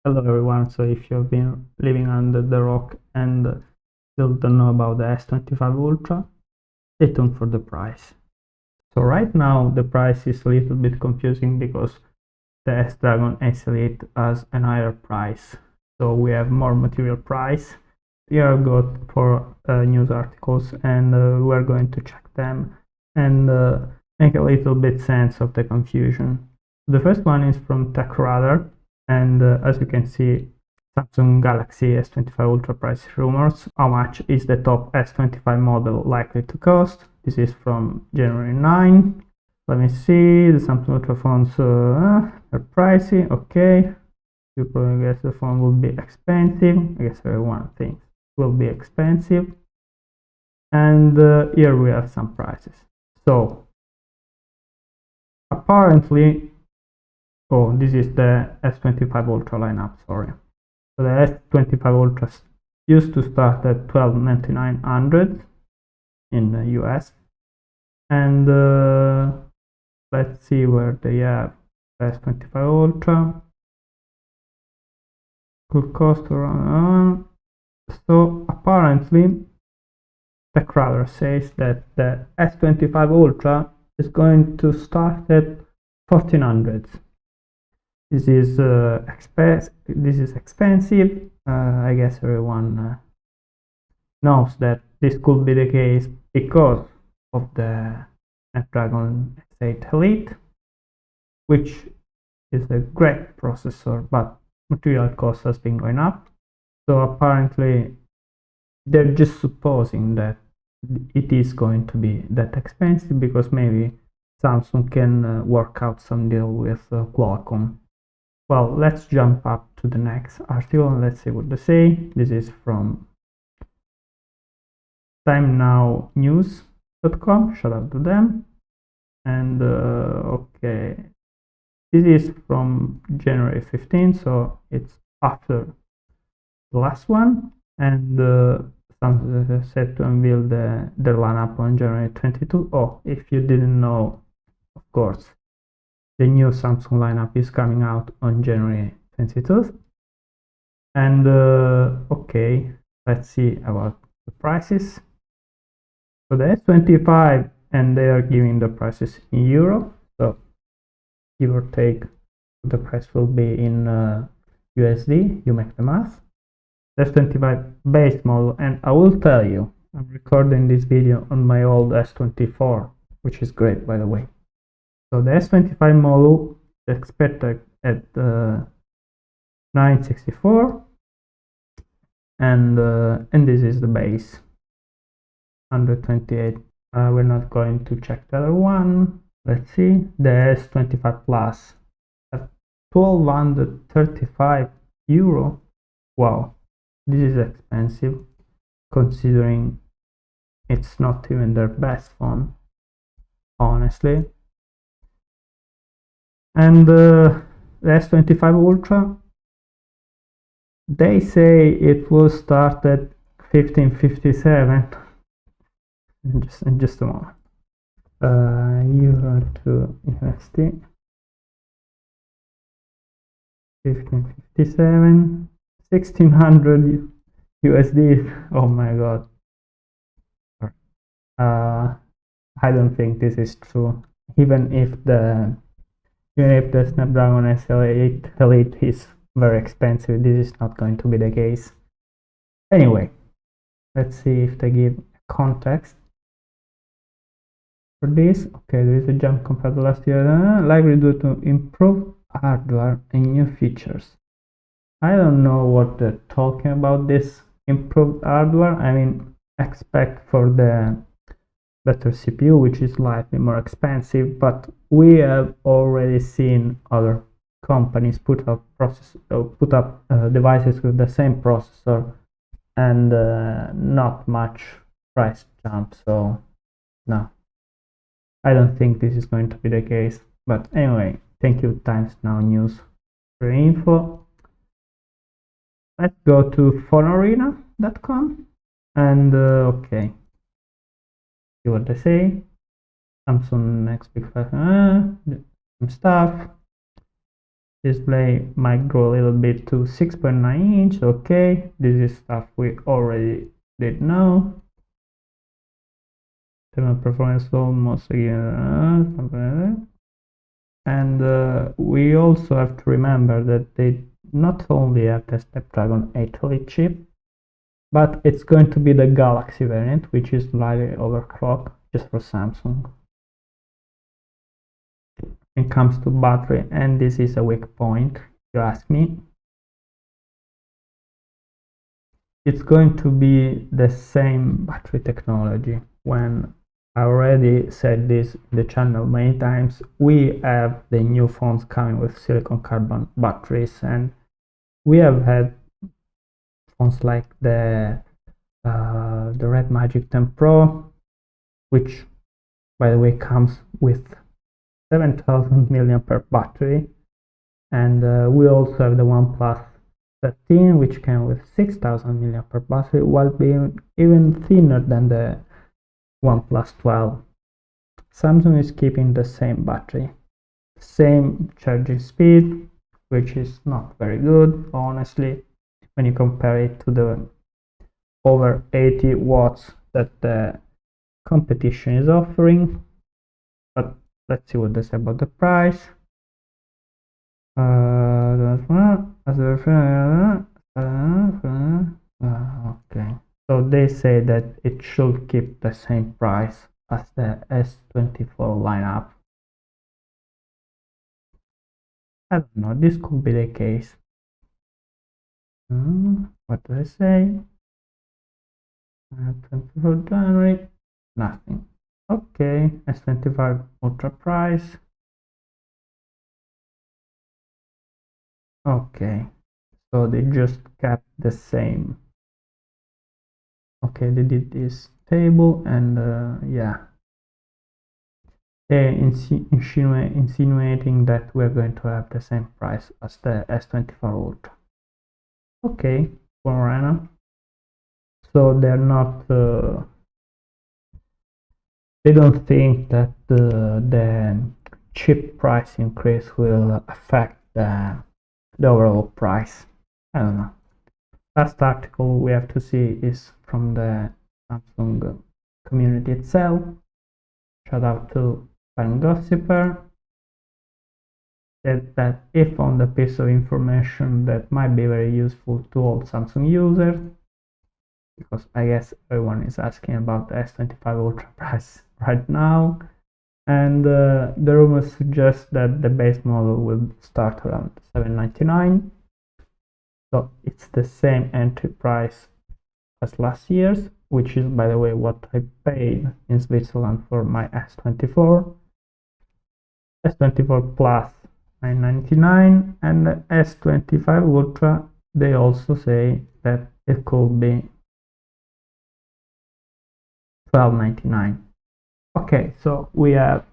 Hello everyone, so if you've been living under the rock and still don't know about the S25 Ultra, stay tuned for the price. So right now the price is a little bit confusing because the S-Dragon S Elite has an higher price. So we have more material price. Here I got for news articles and we're going to check them and make a little bit sense of the confusion. The first one is from TechRadar, and as you can see, Samsung Galaxy S25 Ultra price rumors. How much is the top S25 model likely to cost? This is from January 9. Let me see, the Samsung Ultra phones are pricey, okay. You probably guess the phone will be expensive. I guess everyone thinks it will be expensive. And here we have some prices. So, apparently, oh, this is the S25 Ultra lineup, sorry. So the S25 Ultra used to start at $12,900 in the US. And let's see where they have the S25 Ultra. Could cost around. So apparently, TechRadar says that the S25 Ultra is going to start at 1400. This is expensive. I guess everyone knows that this could be the case because of the Snapdragon S8 Elite, which is a great processor, but material cost has been going up. So apparently they're just supposing that it is going to be that expensive because maybe Samsung can work out some deal with Qualcomm. Well, let's jump up to the next article and let's see what they say. This is from TimeNowNews.com. Shout out to them. And okay, this is from January 15, so it's after the last one. And Samsung is set to unveil their lineup on January 22. Oh, if you didn't know, of course, the new Samsung lineup is coming out on January 22nd. And okay, let's see about the prices. So the S25, and they are giving the prices in euro. So give or take, the price will be in USD. You make the math. The S25 base model, and I will tell you, I'm recording this video on my old S24, which is great, by the way. So the S25 model is expected at 964, and this is the base 128. We're not going to check the other one. Let's see, the S25 Plus at 1235 euro. Wow, this is expensive considering it's not even their best phone, honestly. And the S25 Ultra, they say it will start at 1557. Just a moment. Euro to USD. 1557. 1600 USD. Oh my god. I don't think this is true. Even if the Snapdragon S8 Elite is very expensive, this is not going to be the case. Anyway, let's see if they give context for this. Okay, there is a jump compared to last year, likely due to improved hardware and new features. I don't know what they're talking about, this improved hardware. I mean, expect for the better CPU, which is slightly more expensive, but we have already seen other companies put up devices with the same processor and not much price jump. So no, I don't think this is going to be the case. But anyway, thank you Times Now News for info. Let's go to phonearena.com and okay, see what they say. Samsung next big 5, some stuff. Display might grow a little bit to 6.9 inch. Okay, this is stuff we already did know. Thermal performance almost again. And we also have to remember that they not only have the Snapdragon 8 Elite chip, but it's going to be the Galaxy variant, which is slightly overclocked just for Samsung. When it comes to battery, and this is a weak point, if you ask me, it's going to be the same battery technology. When I already said this in the channel many times, we have the new phones coming with silicon carbon batteries, and we have had phones like the Red Magic 10 Pro, which by the way comes with 7000 mAh battery, and we also have the OnePlus 13, which came with 6000 mAh battery, while being even thinner than the OnePlus 12. Samsung is keeping the same battery, same charging speed, which is not very good, honestly, when you compare it to the over 80 watts that the competition is offering. But let's see what they say about the price. Okay, so they say that it should keep the same price as the S24 lineup. I don't know, this could be the case. What do I say? 24 January, nothing. Okay, S25 Ultra price. Okay, so they just kept the same. Okay, they did this table, and yeah, they're insinuating that we're going to have the same price as the S24 Ultra. Okay, for right now. So they're not they don't think that the chip price increase will affect the overall price. I don't know. Last article we have to see is from the Samsung community itself. Shout out to Fan Gossiper. Said that he found a piece of information that might be very useful to all Samsung users, because I guess everyone is asking about the S25 Ultra price right now, and the rumors suggest that the base model will start around $799. So it's the same entry price as last year's, which is, by the way, what I paid in Switzerland for my S24. S24 Plus $999, and the S25 Ultra, they also say that it could be $1299. Okay, so we have,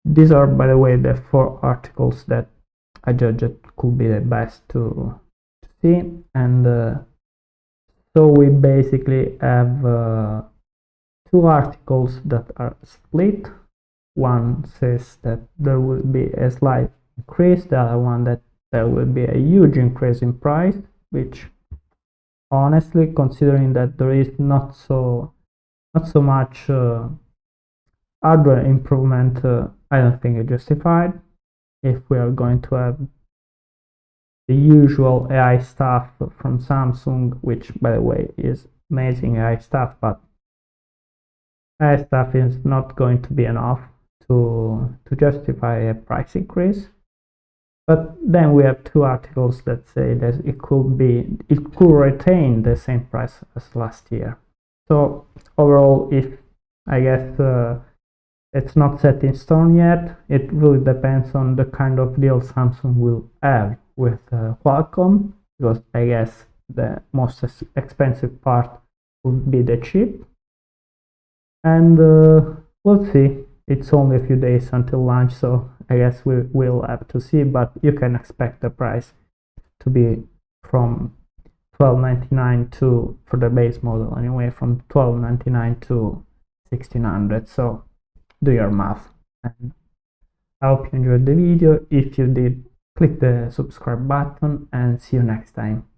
these are, by the way, the 4 articles that I judged could be the best to see, and so we basically have 2 articles that are split. One says that there will be a slight increase, the other one that there will be a huge increase in price, which honestly, considering that there is not so much hardware improvement, I don't think it's justified. If we are going to have the usual AI stuff from Samsung, which by the way is amazing AI stuff, but AI stuff is not going to be enough to justify a price increase. But then we have 2 articles that say that it could retain the same price as last year. So overall, if I guess it's not set in stone yet, it really depends on the kind of deal Samsung will have with Qualcomm, because I guess the most expensive part would be the chip. And we'll see. It's only a few days until launch, so I guess we will have to see, but you can expect the price to be from $1299 to, for the base model anyway, from $1299 to $1600. So do your math. And I hope you enjoyed the video. If you did, click the subscribe button and see you next time.